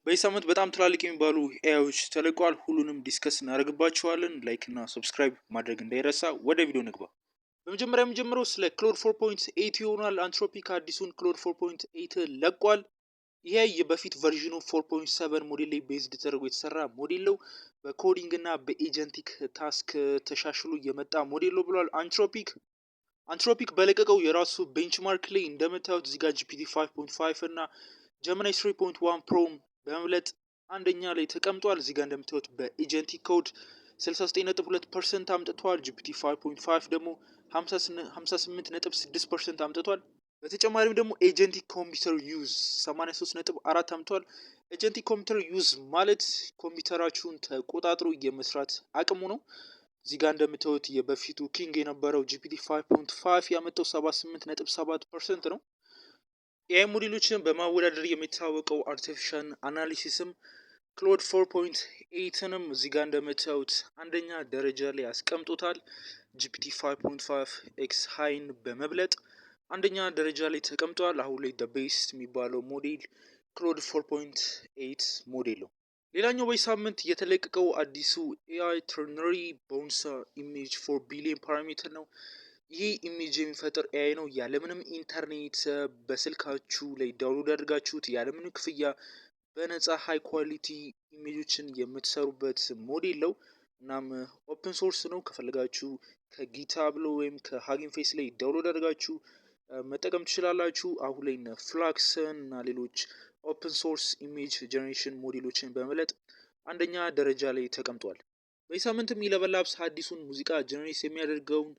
በዚህ ሳምንት በጣም ትላልቅ የሚባሉ ኤአይዎች ተለቀዋል። ሁሉንም ዲስከስ እናደርግባቸዋለን። ላይክ እና ሰብስክራይብ ማድረግ እንዳይረሳ። ወደ ቪዲዮ ንግባ። በመጀመሪያ የምጀምረው ስለ ክሎድ 4.8 ይሆናል። አንትሮፒክ አዲሱን ክሎድ 4.8 ለቋል። ይሄ የበፊት ቨርዥኑ 4.7 ሞዴል ላይ ቤዝድ ተደርጎ የተሰራ ሞዴል ነው። በኮዲንግ እና በኤጀንቲክ ታስክ ተሻሽሎ የመጣ ሞዴል ነው ብሏል አንትሮፒክ በለቀቀው የራሱ ቤንችማርክ ላይ እንደምታዩት እዚጋ ጂፒቲ 5.5 እና ጀሚናይ 3.1 ፕሮም በመብለጥ አንደኛ ላይ ተቀምጧል። እዚጋ እንደምታዩት በኤጀንቲክ ኮድ 69.2% አምጥቷል። ጂፒቲ 5.5 ደግሞ 58.6% አምጥቷል። በተጨማሪም ደግሞ ኤጀንቲክ ኮምፒውተር ዩዝ 83.4 አምጥቷል። ኤጀንቲክ ኮምፒውተር ዩዝ ማለት ኮምፒውተራችሁን ተቆጣጥሮ የመስራት አቅሙ ነው። እዚህ ጋር እንደምታዩት የበፊቱ ኪንግ የነበረው ጂፒቲ 5.5 ያመጣው 78.7% ነው። ኤአይ ሞዴሎችን በማወዳደር የሚታወቀው አርቲፊሻል አናሊሲስም ክሎድ 4.8ንም እዚህ ጋር እንደምታዩት አንደኛ ደረጃ ላይ ያስቀምጦታል። ጂፒቲ 5.5 ኤክስ ሃይን በመብለጥ አንደኛ ደረጃ ላይ ተቀምጧል። አሁን ላይ ቤስት የሚባለው ሞዴል ክሎድ 4.8 ሞዴል ነው። ሌላኛው በዚህ ሳምንት የተለቀቀው አዲሱ ኤአይ ተርነሪ ቦንሳ ኢሜጅ 4 ቢሊዮን ፓራሜትር ነው። ይህ ኢሜጅ የሚፈጥር ኤአይ ነው። ያለምንም ኢንተርኔት በስልካችሁ ላይ ዳውንሎድ አድርጋችሁት ያለምንም ክፍያ በነፃ ሃይ ኳሊቲ ኢሜጆችን የምትሰሩበት ሞዴል ነው። እናም ኦፕን ሶርስ ነው። ከፈለጋችሁ ከጊታብ ወይም ከሃጊንግ ፌስ ላይ ዳውንሎድ አድርጋችሁ መጠቀም ትችላላችሁ። አሁን ላይ ፍላክሰን እና ሌሎች ኦፕን ሶርስ ኢሜጅ ጀነሬሽን ሞዴሎችን በመለጥ አንደኛ ደረጃ ላይ ተቀምጧል። በዚህ ሳምንትም ኢለቨን ላብስ አዲሱን ሙዚቃ ጀነሬት የሚያደርገውን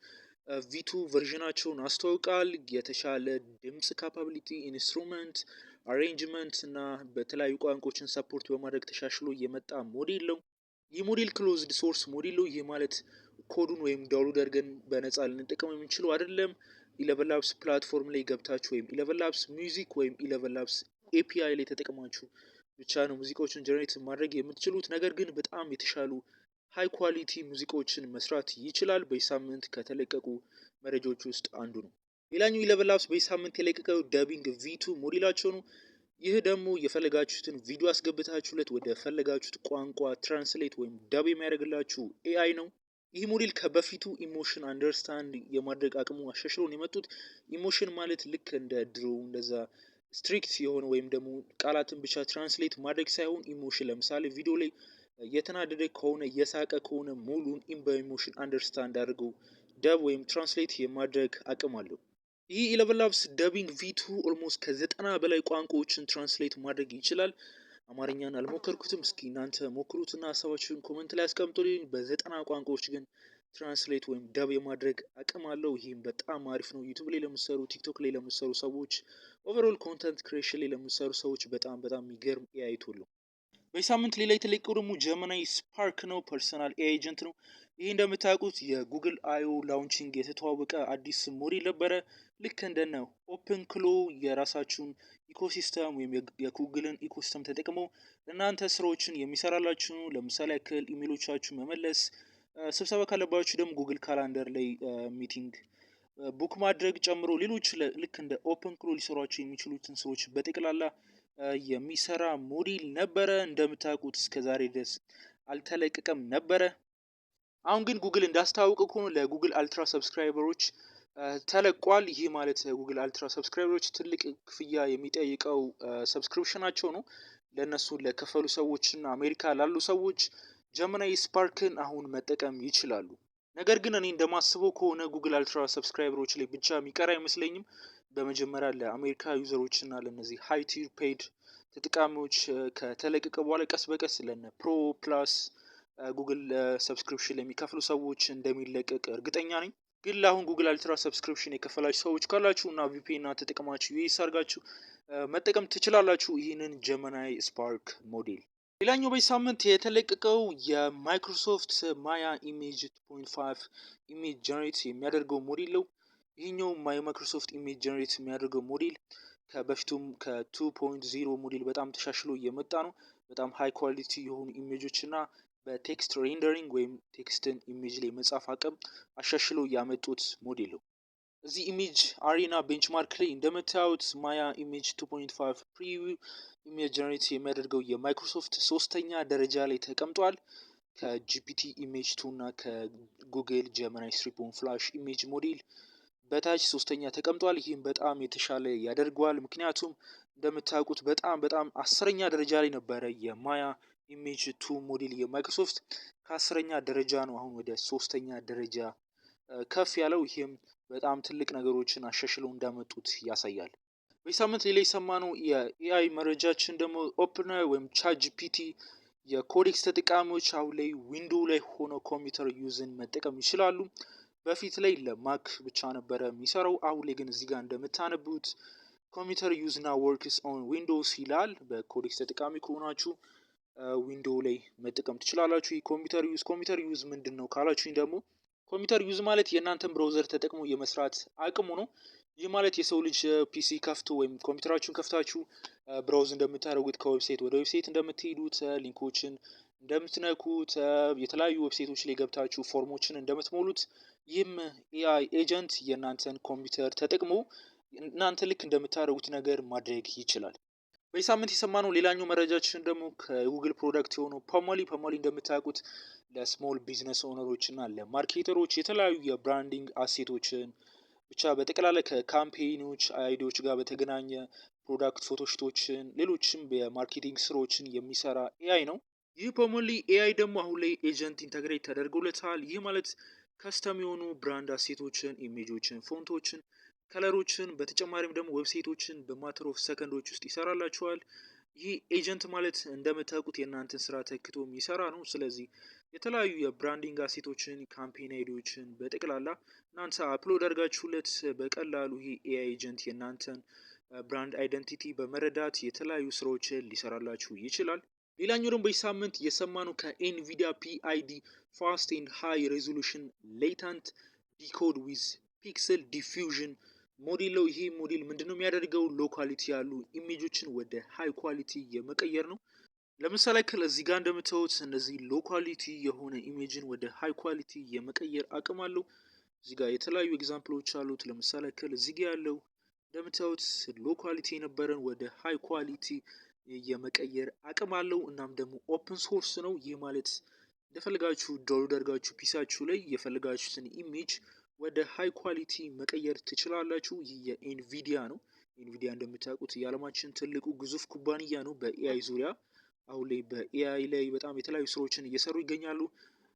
ቪቱ ቨርዥናቸውን አስተዋውቃል። የተሻለ ድምፅ ካፓቢሊቲ፣ ኢንስትሩመንት አሬንጅመንት እና በተለያዩ ቋንቋዎችን ሰፖርት በማድረግ ተሻሽሎ የመጣ ሞዴል ነው። ይህ ሞዴል ክሎዝድ ሶርስ ሞዴል ነው። ይህ ማለት ኮዱን ወይም ዳውንሎድ አድርገን በነፃ ልንጠቀም የምንችለው አይደለም። ኢለቨን ላብስ ፕላትፎርም ላይ ገብታችሁ ወይም ኢለቨን ላብስ ሚውዚክ ወይም ኢለቨን ላብስ ኤፒአይ ላይ ተጠቅማችሁ ብቻ ነው ሙዚቃዎችን ጀነሬት ማድረግ የምትችሉት። ነገር ግን በጣም የተሻሉ ሃይ ኳሊቲ ሙዚቃዎችን መስራት ይችላል። በዚህ ሳምንት ከተለቀቁ መረጃዎች ውስጥ አንዱ ነው። ሌላኛው ኢለቨን ላብስ በዚህ ሳምንት የለቀቀው ዳቢንግ ቪቱ ሞዴላቸው ነው። ይህ ደግሞ የፈለጋችሁትን ቪዲዮ አስገብታችሁለት ወደ ፈለጋችሁት ቋንቋ ትራንስሌት ወይም ዳብ የሚያደርግላችሁ ኤአይ ነው። ይህ ሞዴል ከበፊቱ ኢሞሽን አንደርስታንድ የማድረግ አቅሙ አሻሽሎን የመጡት። ኢሞሽን ማለት ልክ እንደ ድሮ እንደዛ ስትሪክት የሆነ ወይም ደግሞ ቃላትን ብቻ ትራንስሌት ማድረግ ሳይሆን ኢሞሽን ለምሳሌ ቪዲዮ ላይ የተናደደ ከሆነ የሳቀ ከሆነ ሙሉን በኢሞሽን አንደርስታንድ አድርገው ደብ ወይም ትራንስሌት የማድረግ አቅም አለው። ይህ ኢለቨን ላብስ ደቢንግ ቪቱ ኦልሞስት ከ90 በላይ ቋንቋዎችን ትራንስሌት ማድረግ ይችላል። አማርኛን አልሞከርኩትም። እስኪ እናንተ ሞክሩትና ሀሳባችሁን ኮመንት ላይ አስቀምጡልኝ። በ90 ቋንቋዎች ግን ትራንስሌት ወይም ደብ የማድረግ አቅም አለው። ይህም በጣም አሪፍ ነው። ዩቱብ ላይ ለምሰሩ፣ ቲክቶክ ላይ ለምሰሩ ሰዎች፣ ኦቨርኦል ኮንተንት ክሬሽን ላይ ለምሰሩ ሰዎች በጣም የሚገርም ኤአይ ቱል ነው። በዚህ ሳምንት ሌላ የተለቀቀው ደግሞ ጀሚናይ ስፓርክ ነው። ፐርሰናል ኤአይ ኤጀንት ነው። ይህ እንደምታውቁት የጉግል አዮ ላውንቺንግ የተተዋወቀ አዲስ ሞዴል ነበረ። ልክ እንደነ ኦፕን ክሎ የራሳችሁን ኢኮሲስተም ወይም የጉግልን ኢኮሲስተም ተጠቅመው እናንተ ስራዎችን የሚሰራላችሁ ነው። ለምሳሌ ያክል ኢሜሎቻችሁ መመለስ፣ ስብሰባ ካለባችሁ ደግሞ ጉግል ካላንደር ላይ ሚቲንግ ቡክ ማድረግ ጨምሮ ሌሎች ልክ እንደ ኦፕን ክሎ ሊሰሯቸው የሚችሉትን ስራዎች በጠቅላላ የሚሰራ ሞዴል ነበረ። እንደምታውቁት እስከዛሬ ድረስ አልተለቀቀም ነበረ። አሁን ግን ጉግል እንዳስታወቀ ከሆነ ለጉግል አልትራ ሰብስክራይበሮች ተለቋል። ይህ ማለት ጉግል አልትራ ሰብስክራይበሮች ትልቅ ክፍያ የሚጠይቀው ሰብስክሪፕሽናቸው ነው። ለእነሱ ለከፈሉ ሰዎችና አሜሪካ ላሉ ሰዎች ጀሚናይ ስፓርክን አሁን መጠቀም ይችላሉ። ነገር ግን እኔ እንደማስበው ከሆነ ጉግል አልትራ ሰብስክራይበሮች ላይ ብቻ የሚቀር አይመስለኝም። በመጀመሪያ ለአሜሪካ ዩዘሮች እና ለነዚህ ሃይ ቲር ፔድ ተጠቃሚዎች ከተለቀቀ በኋላ ቀስ በቀስ ለነ ፕሮ ፕላስ ጉግል ሰብስክሪፕሽን ለሚከፍሉ ሰዎች እንደሚለቀቅ እርግጠኛ ነኝ። ግን ለአሁን ጉግል አልትራ ሰብስክሪፕሽን የከፈላችሁ ሰዎች ካላችሁ እና ቪፒኤን ተጠቅማችሁ ዩኤስ አድርጋችሁ መጠቀም ትችላላችሁ ይህንን ጀሚናይ ስፓርክ ሞዴል። ሌላኛው በዚህ ሳምንት የተለቀቀው የማይክሮሶፍት ማያ ኢሜጅ 2.5 ኢሜጅ ጀነሬት የሚያደርገው ሞዴል ነው። ይህኛው የማይክሮሶፍት ኢሜጅ ጀነሬት የሚያደርገው ሞዴል ከበፊቱም ከ2.0 ሞዴል በጣም ተሻሽሎ እየመጣ ነው። በጣም ሃይ ኳሊቲ የሆኑ ኢሜጆች እና በቴክስት ሬንደሪንግ ወይም ቴክስትን ኢሜጅ ላይ መጻፍ አቅም አሻሽሎ ያመጡት ሞዴል ነው። እዚህ ኢሜጅ አሪና ቤንችማርክ ላይ እንደምታዩት ማያ ኢሜጅ 2.5 ፕሪቪው ኢሜጅ ጀነሬት የሚያደርገው የማይክሮሶፍት ሶስተኛ ደረጃ ላይ ተቀምጧል። ከጂፒቲ ኢሜጅ 2 እና ከጉግል ጀሚናይ 3 ፍላሽ ኢሜጅ ሞዴል በታች ሶስተኛ ተቀምጧል። ይህም በጣም የተሻለ ያደርገዋል። ምክንያቱም እንደምታውቁት በጣም 10ኛ ደረጃ ላይ ነበረ የማያ ኢሜጅ 2 ሞዴል የማይክሮሶፍት ከ10ኛ ደረጃ ነው አሁን ወደ ሶስተኛ ደረጃ ከፍ ያለው። ይህም በጣም ትልቅ ነገሮችን አሻሽለው እንዳመጡት ያሳያል። በዚህ ሳምንት ሌላ የሰማነው የኤአይ መረጃችን ደግሞ ኦፕን ወይም ቻት ጂፒቲ የኮዴክስ ተጠቃሚዎች አሁን ላይ ዊንዶው ላይ ሆነው ኮምፒውተር ዩዝን መጠቀም ይችላሉ። በፊት ላይ ለማክ ብቻ ነበረ የሚሰራው። አሁን ላይ ግን እዚህ ጋር እንደምታነቡት ኮምፒውተር ዩዝ ና ወርክስ ኦን ዊንዶውስ ይላል። በኮዴክስ ተጠቃሚ ከሆናችሁ ዊንዶው ላይ መጠቀም ትችላላችሁ። ይህ ኮምፒውተር ዩዝ ምንድን ነው ካላችሁኝ ደግሞ ኮምፒውተር ዩዝ ማለት የእናንተን ብራውዘር ተጠቅሞ የመስራት አቅሙ ነው። ይህ ማለት የሰው ልጅ ፒሲ ከፍቶ ወይም ኮምፒውተራችሁን ከፍታችሁ ብራውዝ እንደምታደርጉት ከዌብሳይት ወደ ዌብሳይት እንደምትሄዱት ሊንኮችን እንደምትነኩት የተለያዩ ዌብሳይቶች ላይ ገብታችሁ ፎርሞችን እንደምትሞሉት ይህም ኤአይ ኤጀንት የእናንተን ኮምፒውተር ተጠቅሞ እናንተ ልክ እንደምታደርጉት ነገር ማድረግ ይችላል። በዚህ ሳምንት የሰማነው ሌላኛው መረጃችን ደግሞ ከጉግል ፕሮዳክት የሆነው ፖሞሊ እንደምታውቁት ለስሞል ቢዝነስ ኦነሮች እና ለማርኬተሮች የተለያዩ የብራንዲንግ አሴቶችን ብቻ በጠቅላላ ከካምፔኖች አይዲዎች ጋር በተገናኘ ፕሮዳክት ፎቶሽቶችን ሌሎችም የማርኬቲንግ ስራዎችን የሚሰራ ኤአይ ነው። ይህ ፖሞሊ ኤአይ ደግሞ አሁን ላይ ኤጀንት ኢንተግሬት ተደርጎለታል። ይህ ማለት ከስተም የሆኑ ብራንድ አሴቶችን፣ ኢሜጆችን፣ ፎንቶችን፣ ከለሮችን በተጨማሪም ደግሞ ዌብሳይቶችን በማተር ኦፍ ሰከንዶች ውስጥ ይሰራላችኋል። ይህ ኤጀንት ማለት እንደምታውቁት የእናንተን ስራ ተክቶ የሚሰራ ነው። ስለዚህ የተለያዩ የብራንዲንግ አሴቶችን፣ ካምፔን አይዲዎችን በጠቅላላ እናንተ አፕሎድ አድርጋችሁለት በቀላሉ ይህ ኤአይ ኤጀንት የእናንተን ብራንድ አይደንቲቲ በመረዳት የተለያዩ ስራዎችን ሊሰራላችሁ ይችላል። ሌላኛው ደግሞ በዚህ ሳምንት የሰማነው ከኤንቪዲያ ፒአይዲ ፋስት ኤንድ ሃይ ሬዞሉሽን ሌታንት ዲኮድ ዊዝ ፒክሰል ዲፊውዥን ሞዴል ነው። ይሄ ሞዴል ምንድነው የሚያደርገው? ሎ ኳሊቲ ያሉ ኢሜጆችን ወደ ሃይ ኳሊቲ የመቀየር ነው። ለምሳሌ ያክል እዚህ ጋር እንደምታዩት እነዚህ ሎ ኳሊቲ የሆነ ኢሜጅን ወደ ሃይ ኳሊቲ የመቀየር አቅም አለው። እዚህ ጋር የተለያዩ ኤግዛምፕሎች አሉት። ለምሳሌ ያክል እዚህ ጋር ያለው እንደምታዩት ሎ ኳሊቲ የነበረን ወደ ሃይ ኳሊቲ የመቀየር አቅም አለው። እናም ደግሞ ኦፕን ሶርስ ነው። ይህ ማለት እንደፈለጋችሁ ዳውንሎድ አድርጋችሁ ፒሳችሁ ላይ የፈለጋችሁትን ኢሜጅ ወደ ሃይ ኳሊቲ መቀየር ትችላላችሁ። ይህ የኤንቪዲያ ነው። ኤንቪዲያ እንደምታውቁት የዓለማችን ትልቁ ግዙፍ ኩባንያ ነው በኤአይ ዙሪያ። አሁን ላይ በኤአይ ላይ በጣም የተለያዩ ስራዎችን እየሰሩ ይገኛሉ።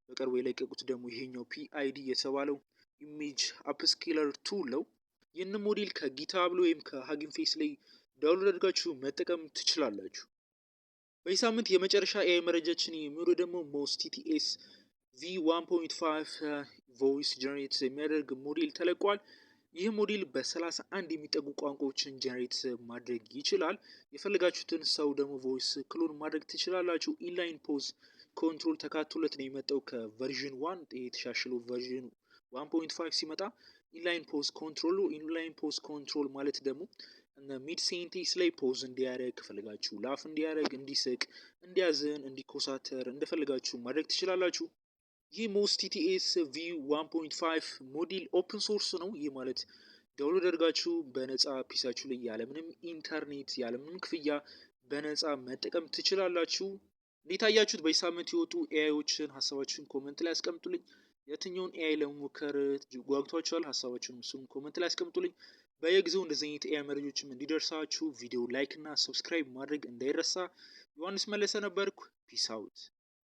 በቅርቡ የለቀቁት ደግሞ ይሄኛው ፒአይዲ የተባለው ኢሜጅ አፕስኬለር ቱል ነው። ይህን ሞዴል ከጊታብ ወይም ከሀጊንግ ፌስ ላይ ዳውንሎድ አድርጋችሁ መጠቀም ትችላላችሁ። በዚህ ሳምንት የመጨረሻ ኤአይ መረጃችን የሚሆነው ደግሞ ሞስ ቲቲኤስ V1.5 ቮይስ ጀነሬት የሚያደርግ ሞዴል ተለቋል። ይህ ሞዴል በ31 የሚጠጉ ቋንቋዎችን ጀነሬት ማድረግ ይችላል። የፈለጋችሁትን ሰው ደግሞ ቮይስ ክሎን ማድረግ ትችላላችሁ። ኢንላይን ፖዝ ኮንትሮል ተካቶለት ነው የመጣው ከቨርዥን 1 የተሻሽለው ቨርዥን 1.5 ሲመጣ ኢንላይን ፖዝ ኮንትሮል ማለት ደግሞ ሚድ ሴንቴንስ ላይ ፖዝ እንዲያደርግ ከፈለጋችሁ ላፍ እንዲያደርግ፣ እንዲስቅ፣ እንዲያዝን፣ እንዲኮሳተር እንደፈለጋችሁ ማድረግ ትችላላችሁ። ይህ ሞስ ቲቲኤስ V1.5 ሞዴል ኦፕን ሶርስ ነው። ይህ ማለት ዳውንሎድ አድርጋችሁ በነፃ ፒሳችሁ ላይ ያለምንም ኢንተርኔት ያለምንም ክፍያ በነፃ መጠቀም ትችላላችሁ። እንዴት አያችሁት? በዚህ ሳምንት የወጡ ኤአይዎችን ሀሳባችሁን ኮመንት ላይ አስቀምጡልኝ። የትኛውን ኤአይ ለመሞከር ጓጉቷችኋል? ሀሳባችሁን እሱን ኮመንት ላይ አስቀምጡልኝ። በየጊዜው እንደዚህ አይነት ኤአይ መረጃዎችም እንዲደርሳችሁ ቪዲዮ ላይክ እና ሰብስክራይብ ማድረግ እንዳይረሳ። ዮሐንስ መለሰ ነበርኩ። ፒስ አውት።